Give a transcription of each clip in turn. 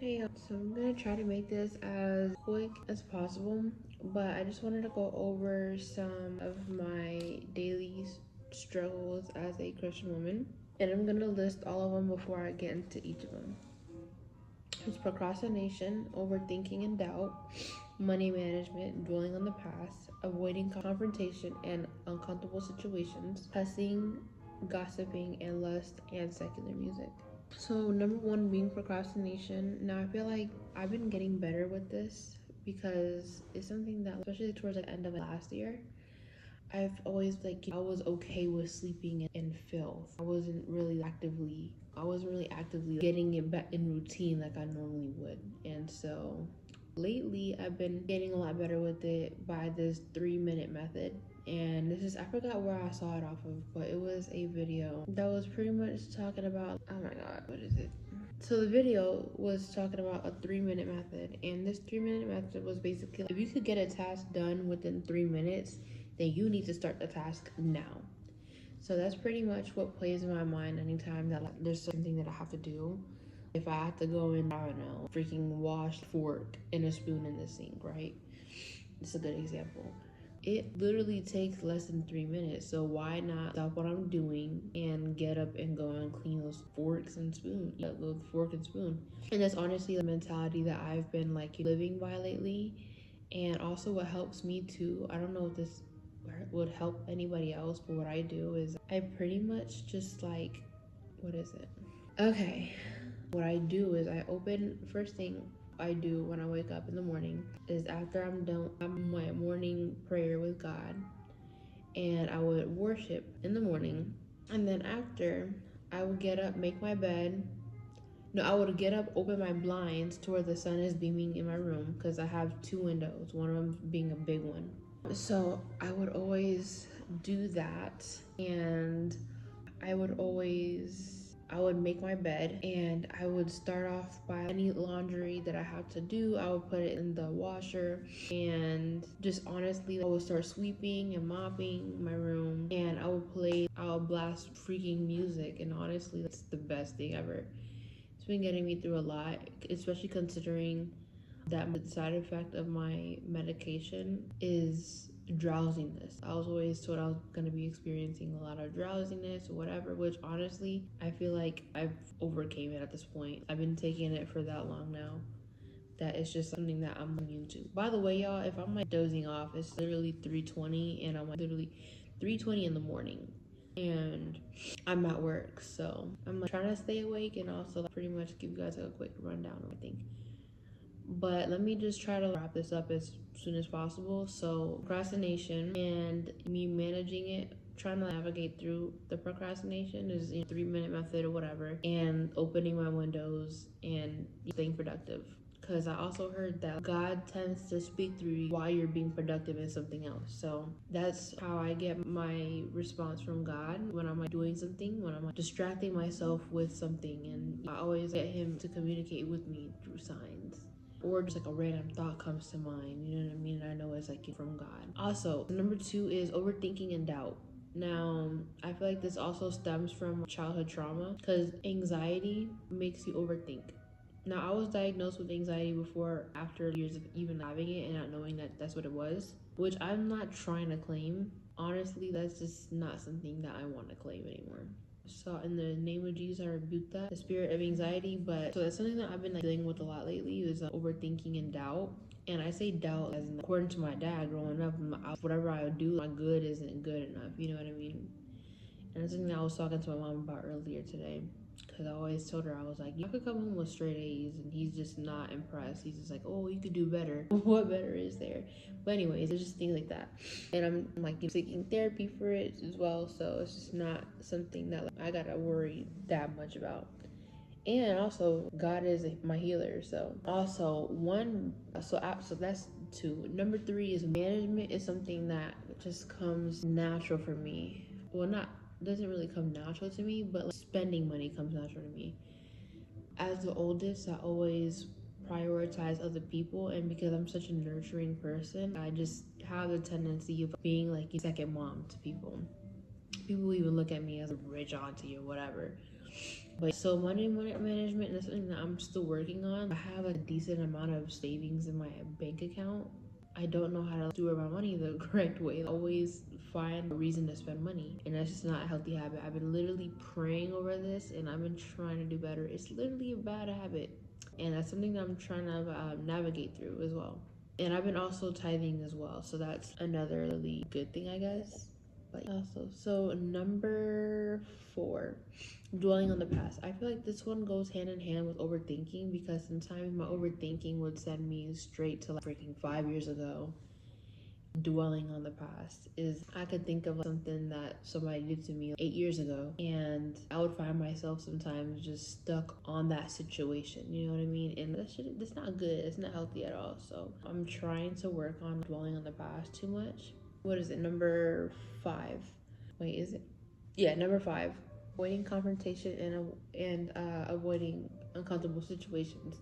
Hey, so I'm gonna try to make this as quick as possible, but I just wanted to go over some of my daily struggles as a Christian woman, and I'm gonna list all of them before I get into each of them. It's procrastination, overthinking and doubt, money management, dwelling on the past, avoiding confrontation and uncomfortable situations, cussing, gossiping, and lust, and secular music. So number one being procrastination. Now I feel like I've been getting better with this because it's something that, especially towards the end of last year, I've always I was okay with sleeping in filth. I wasn't really actively getting it back in routine like I normally would. And so lately I've been getting a lot better with it by this 3-minute method. And this is, I forgot where I saw it off of, but it was a video that was pretty much talking about, oh my god, what is it? So the video was talking about a 3-minute method, and this 3-minute method was basically if you could get a task done within 3 minutes, then you need to start the task now. So that's pretty much what plays in my mind anytime that there's something that I have to do. If I have to go in, I don't know, freaking wash fork and a spoon in the sink, right? It's a good example. It literally takes less than 3 minutes, so why not stop what I'm doing and get up and go and clean those forks and spoon, the fork and spoon. And that's honestly the mentality that I've been living by lately. And also what helps me too, I don't know if this would help anybody else, but what I do is I pretty much just what is it? Okay, what I do is I open, first thing I do when I wake up in the morning is after I'm done my morning prayer with God, and I would worship in the morning. And then after, I would get up, make my bed. No, I would get up, open my blinds to where the sun is beaming in my room because I have two windows, one of them being a big one. So I would always do that, and I would make my bed, and I would start off by any laundry that I have to do. I would put it in the washer, and just honestly I would start sweeping and mopping my room, and I would blast freaking music, and honestly that's the best thing ever. It's been getting me through a lot, especially considering that the side effect of my medication is drowsiness. I was always told I was going to be experiencing a lot of drowsiness or whatever, which honestly I feel like I've overcame it at this point. I've been taking it for that long now that it's just something that I'm immune to. By the way, y'all, if I'm dozing off, it's literally 3:20, and I'm literally 3:20 in the morning, and I'm at work, so I'm trying to stay awake and also pretty much give you guys a quick rundown of everything. But let me just try to wrap this up as soon as possible. So procrastination and me managing it, trying to navigate through the procrastination is a 3-minute method or whatever, and opening my windows and staying productive. Because I also heard that God tends to speak through you while you're being productive in something else. So that's how I get my response from God when I'm doing something, when I'm distracting myself with something. And I always get Him to communicate with me through signs, or just a random thought comes to mind, you know what I mean? I know it's from God. Also, number two is overthinking and doubt. Now, I feel like this also stems from childhood trauma because anxiety makes you overthink. Now, I was diagnosed with anxiety before, after years of even having it and not knowing that that's what it was, which I'm not trying to claim. Honestly, that's just not something that I want to claim anymore. So in the name of Jesus, I rebuke that, the spirit of anxiety. But so that's something that I've been dealing with a lot lately is overthinking and doubt. And I say doubt as in, according to my dad growing up, whatever I do, my good isn't good enough. You know what I mean? And that's something I was talking to my mom about earlier today. Because I always told her, I was like, you could come home with straight A's, and he's just not impressed. He's just like, oh, you could do better. What better is there? But anyways, it's just things like that. And I'm seeking therapy for it as well. So it's just not something that I gotta worry that much about. And also, God is my healer. So also so that's two. Number three is management is something that just comes natural for me. Well, not doesn't really come natural to me, but spending money comes natural to me. As the oldest, I always prioritize other people, and because I'm such a nurturing person, I just have the tendency of being like a second mom to people. People even look at me as a rich auntie or whatever. But so money management is something that I'm still working on. I have a decent amount of savings in my bank account. I don't know how to steward my money the correct way. I always find a reason to spend money, and that's just not a healthy habit. I've been literally praying over this, and I've been trying to do better. It's literally a bad habit, and that's something that I'm trying to navigate through as well. And I've been also tithing as well, so that's another really good thing, I guess. But also, so number 4, dwelling on the past. I feel like this one goes hand in hand with overthinking, because sometimes my overthinking would send me straight to like freaking 5 years ago. Dwelling on the past is, I could think of something that somebody did to me 8 years ago, and I would find myself sometimes just stuck on that situation, you know what I mean? And that's not good. It's not healthy at all. So I'm trying to work on dwelling on the past too much. What is it, number 5? Wait, is it? Yeah, number 5, avoiding confrontation and avoiding uncomfortable situations.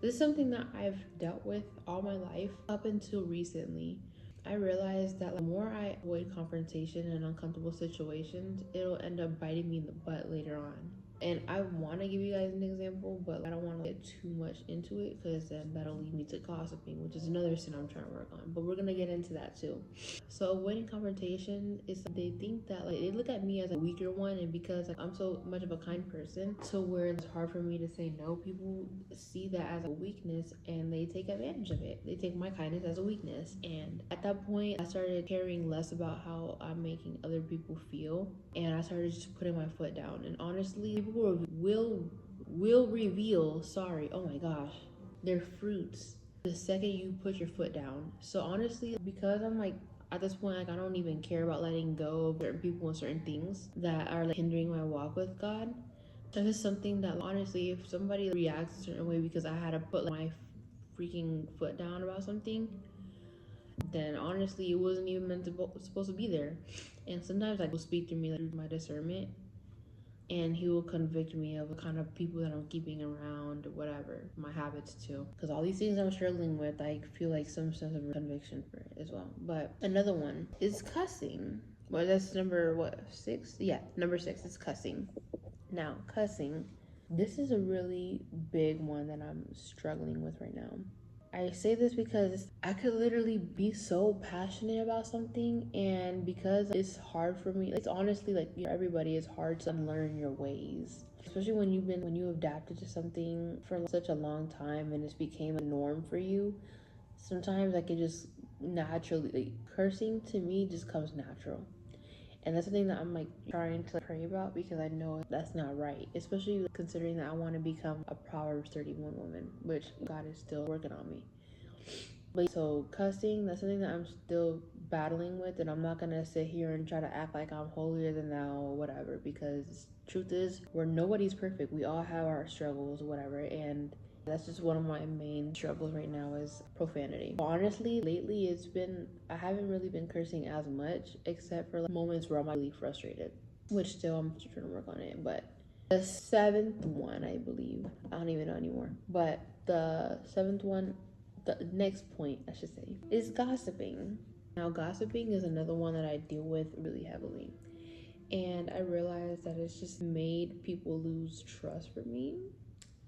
This is something that I've dealt with all my life up until recently. I realized that the more I avoid confrontation and uncomfortable situations, it'll end up biting me in the butt later on. And I want to give you guys an example, but I don't want to get too much into it, because then that'll lead me to gossiping, which is another sin I'm trying to work on. But we're gonna get into that too. So avoiding confrontation is, they think that like, they look at me as a weaker one, and because like, I'm so much of a kind person, to where it's hard for me to say no, people see that as a weakness and they take advantage of it. They take my kindness as a weakness, and at that point I started caring less about how I'm making other people feel, and I started just putting my foot down. And honestly, people will reveal, sorry, oh my gosh, their fruits the second you put your foot down. So honestly, because I'm like, at this point, like, I don't even care about letting go of certain people and certain things that are like hindering my walk with God. That is something that honestly, if somebody reacts a certain way because I had to put like, my freaking foot down about something, then honestly it wasn't even supposed to be there. And sometimes like will speak through me, like, through my discernment, and he will convict me of the kind of people that I'm keeping around, whatever, my habits too. Because all these things I'm struggling with, I feel like some sense of conviction for it as well. But another one is cussing. Well, that's number what, 6? Yeah, number 6 is cussing. Now, cussing, this is a really big one that I'm struggling with right now. I say this because I could literally be so passionate about something, and because it's hard for me, it's honestly like everybody, is hard to unlearn your ways, especially when you adapted to something for such a long time and it's became a norm for you. Sometimes like it just naturally, like, cursing to me just comes natural. And that's something that I'm like trying to pray about, because I know that's not right, especially considering that I want to become a Proverbs 31 woman, which God is still working on me. But so cussing, that's something that I'm still battling with, and I'm not gonna sit here and try to act like I'm holier than thou or whatever, because truth is, nobody's perfect. We all have our struggles, whatever, and that's just one of my main struggles right now is profanity. Honestly, lately I haven't really been cursing as much, except for like moments where I'm really frustrated, which still I'm still trying to work on it. But the 7th one, I believe, I don't even know anymore, but the 7th one, the next point I should say, is gossiping. Now, gossiping is another one that I deal with really heavily, and I realized that it's just made people lose trust for me.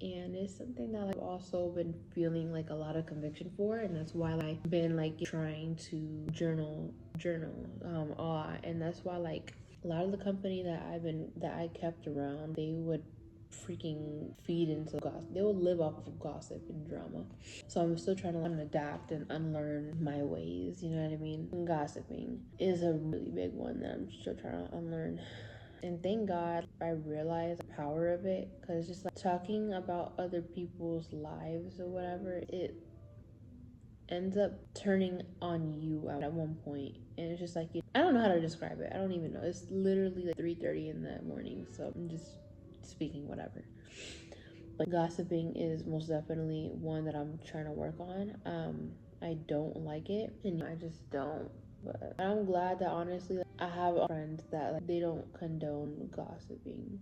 And it's something that I've also been feeling like a lot of conviction for, and that's why I've been like trying to journal a lot. And that's why like a lot of the company that I kept around, they would freaking feed into gossip. They would live off of gossip and drama. So I'm still trying to adapt and unlearn my ways, you know what I mean? And gossiping is a really big one that I'm still trying to unlearn. And thank God I realized the power of it, because just like talking about other people's lives or whatever, it ends up turning on you at one point. And it's just like, I don't know how to describe it. I don't even know. It's literally like 3:30 in the morning, so I'm just speaking whatever. But gossiping is most definitely one that I'm trying to work on. I don't like it, and I just don't. But I'm glad that honestly, I have friends that like, they don't condone gossiping.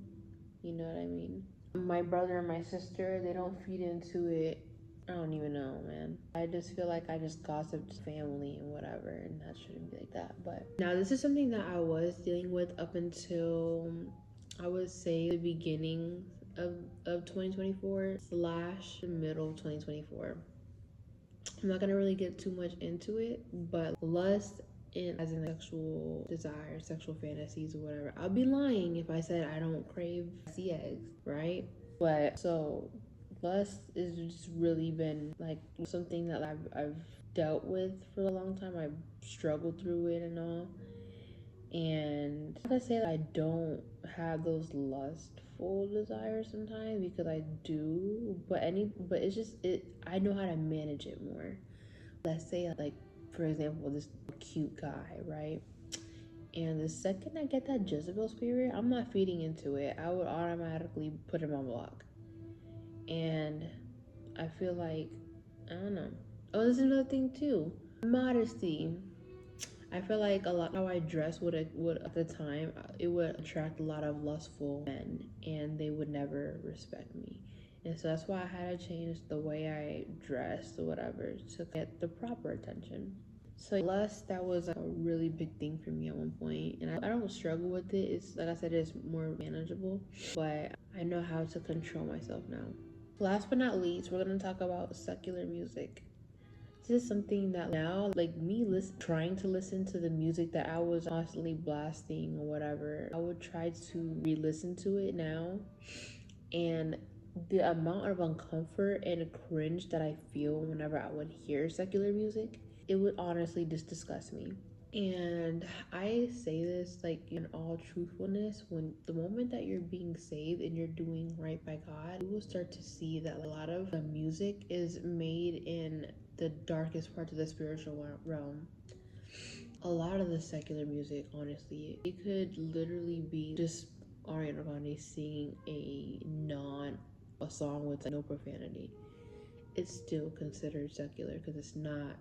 You know what I mean? My brother and my sister, they don't feed into it. I don't even know, man. I just feel like I just gossiped family and whatever, and that shouldn't be like that. But now, this is something that I was dealing with up until I would say the beginning of 2024 slash the middle of 2024. I'm not gonna really get too much into it, but lust in as in sexual desire, sexual fantasies or whatever. I'd be lying if I said I don't crave sea eggs, right? But so lust is just really been like something that I've dealt with for a long time. I've struggled through it and all. And I say that I don't have those lustful desires sometimes because I do, but it's just I know how to manage it more. Let's say like for example this cute guy, right? And the second I get that Jezebel spirit, I'm not feeding into it. I would automatically put him on block. And I feel like I don't know. Oh, there's another thing too. Modesty. I feel like a lot how I dress would at the time it would attract a lot of lustful men, and they would never respect me. And so that's why I had to change the way I dressed or whatever to get the proper attention. So lust, that was a really big thing for me at one point, and I don't struggle with it. It's like I said, it's more manageable, but I know how to control myself now. Last but not least, we're gonna talk about secular music. This is something that now, like me trying to listen to the music that I was constantly blasting or whatever, I would try to re-listen to it now, and the amount of uncomfort and cringe that I feel whenever I would hear secular music, it would honestly just disgust me. And I say this like in all truthfulness, when the moment that you're being saved and you're doing right by God, you will start to see that a lot of the music is made in the darkest parts of the spiritual realm. A lot of the secular music, honestly, it could literally be just Ariana Grande singing a song with no profanity. It's still considered secular because it's not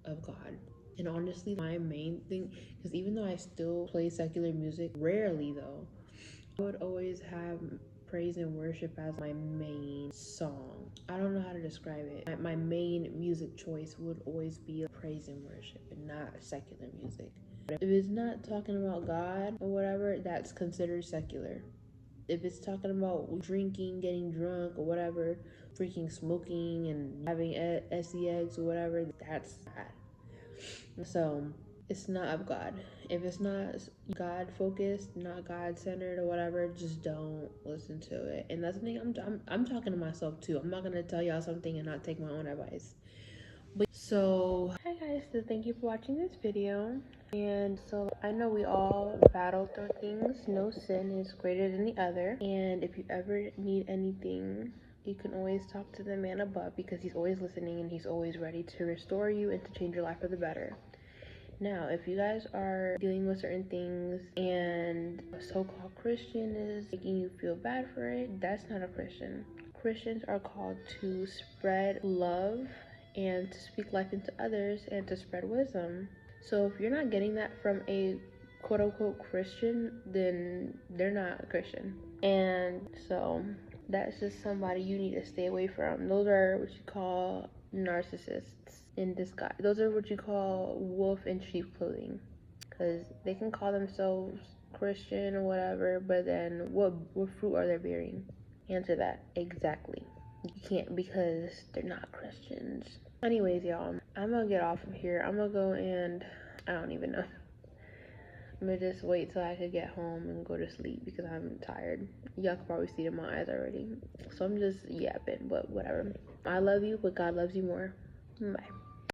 of God. And honestly, my main thing, because even though I still play secular music, rarely though, I would always have praise and worship as my main song. I don't know how to describe it. My main music choice would always be praise and worship and not secular music. If it's not talking about God or whatever, that's considered secular. If it's talking about drinking, getting drunk or whatever, freaking smoking and having sex or whatever, that's bad. So it's not of God. If it's not God focused, not God centered or whatever, just don't listen to it. And that's the thing. I'm talking to myself too. I'm not gonna tell y'all something and not take my own advice. But so hi guys, so thank you for watching this video. And so I know we all battle through things. No sin is greater than the other. And if you ever need anything, you can always talk to the man above because he's always listening and he's always ready to restore you and to change your life for the better. Now, if you guys are dealing with certain things and a so-called Christian is making you feel bad for it, that's not a Christian. Christians are called to spread love and to speak life into others and to spread wisdom. So if you're not getting that from a quote-unquote Christian, then they're not a Christian. And so that's just somebody you need to stay away from. Those are what you call narcissists in disguise. Those are what you call wolf in sheep clothing, because they can call themselves Christian or whatever, but then what fruit are they bearing? Answer that exactly. You can't, because they're not Christians. Anyways, y'all, I'm gonna get off of here. I'm gonna go and I don't even know. I'm gonna just wait till I could get home and go to sleep because I'm tired. Y'all can probably see it in my eyes already. So I'm just yapping, but whatever. I love you, but God loves you more. Bye.